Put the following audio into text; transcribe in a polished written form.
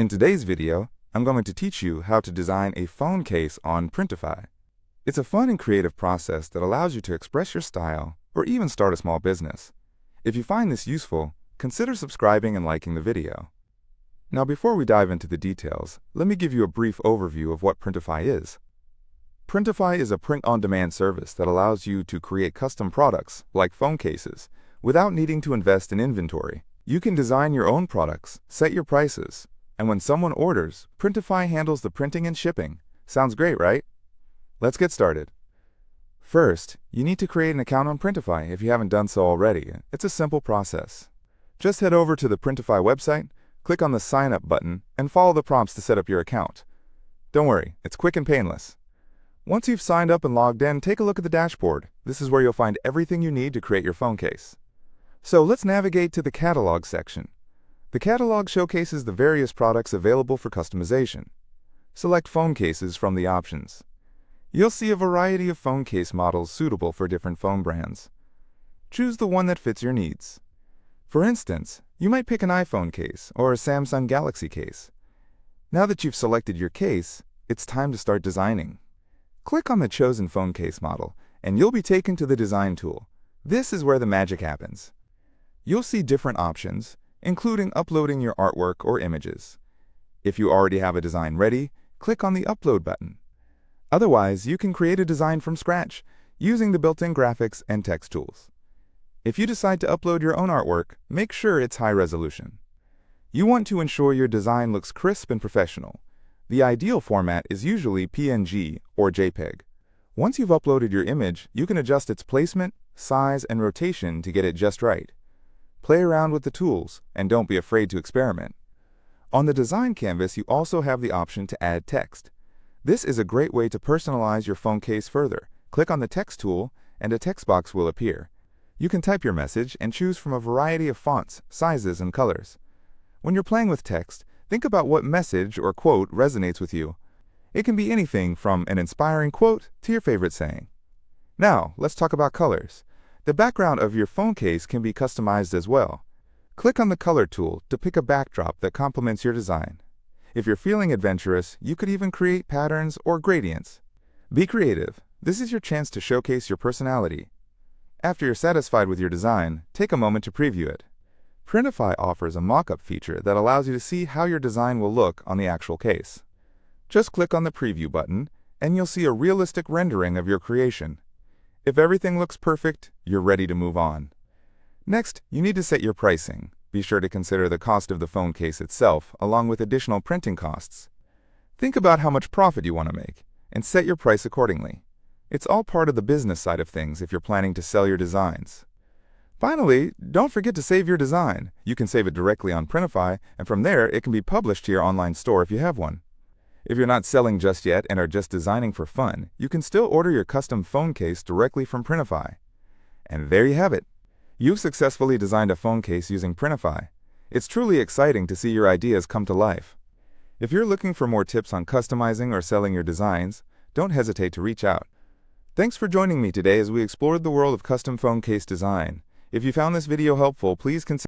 In today's video, I'm going to teach you how to design a phone case on Printify. It's a fun and creative process that allows you to express your style or even start a small business. If you find this useful, consider subscribing and liking the video. Now before we dive into the details, let me give you a brief overview of what Printify is. Printify is a print-on-demand service that allows you to create custom products, like phone cases, without needing to invest in inventory. You can design your own products, set your prices, and when someone orders, Printify handles the printing and shipping. Sounds great, right? Let's get started. First, you need to create an account on Printify if you haven't done so already. It's a simple process. Just head over to the Printify website, click on the Sign Up button, and follow the prompts to set up your account. Don't worry, it's quick and painless. Once you've signed up and logged in, take a look at the dashboard. This is where you'll find everything you need to create your phone case. So let's navigate to the Catalog section. The catalog showcases the various products available for customization. Select phone cases from the options. You'll see a variety of phone case models suitable for different phone brands. Choose the one that fits your needs. For instance, you might pick an iPhone case or a Samsung Galaxy case. Now that you've selected your case, it's time to start designing. Click on the chosen phone case model, and you'll be taken to the Design tool. This is where the magic happens. You'll see different options, including uploading your artwork or images. If you already have a design ready, click on the Upload button. Otherwise, you can create a design from scratch using the built-in graphics and text tools. If you decide to upload your own artwork, make sure it's high resolution. You want to ensure your design looks crisp and professional. The ideal format is usually PNG or JPEG. Once you've uploaded your image, you can adjust its placement, size, and rotation to get it just right. Play around with the tools, and don't be afraid to experiment. On the design canvas, you also have the option to add text. This is a great way to personalize your phone case further. Click on the Text tool, and a text box will appear. You can type your message and choose from a variety of fonts, sizes, and colors. When you're playing with text, think about what message or quote resonates with you. It can be anything from an inspiring quote to your favorite saying. Now, let's talk about colors. The background of your phone case can be customized as well. Click on the Color tool to pick a backdrop that complements your design. If you're feeling adventurous, you could even create patterns or gradients. Be creative. This is your chance to showcase your personality. After you're satisfied with your design, take a moment to preview it. Printify offers a mock-up feature that allows you to see how your design will look on the actual case. Just click on the Preview button, and you'll see a realistic rendering of your creation. If everything looks perfect, you're ready to move on. Next, you need to set your pricing. Be sure to consider the cost of the phone case itself, along with additional printing costs. Think about how much profit you want to make, and set your price accordingly. It's all part of the business side of things if you're planning to sell your designs. Finally, don't forget to save your design. You can save it directly on Printify, and from there, it can be published to your online store if you have one. If you're not selling just yet and are just designing for fun, you can still order your custom phone case directly from Printify. And there you have it. You've successfully designed a phone case using Printify. It's truly exciting to see your ideas come to life. If you're looking for more tips on customizing or selling your designs, don't hesitate to reach out. Thanks for joining me today as we explored the world of custom phone case design. If you found this video helpful, please consider